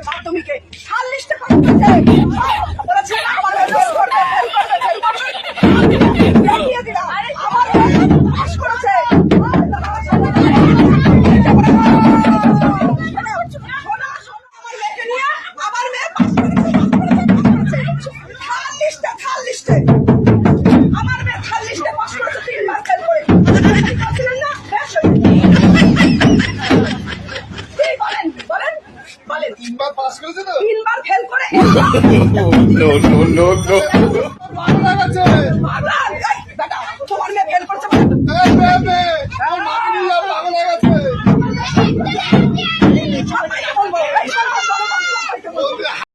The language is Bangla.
মাধ্যমিকে 40টা পাস করেছে। বলেছে আমার ফেল করবে, ফেল করবে, ফেল করবে। দেখিয়ে দিলাম আমার পাস করেছে। আমার মেয়ে পাস করেছে, আমার মেয়ে 40টা পাস করেছে, 3বার ফেল করে। বলছিলেন না বেশ বলেন বলেন বলেন 3বার পাস করেছে তো 3বার ফেল করে ভালো লাগাচ্ছে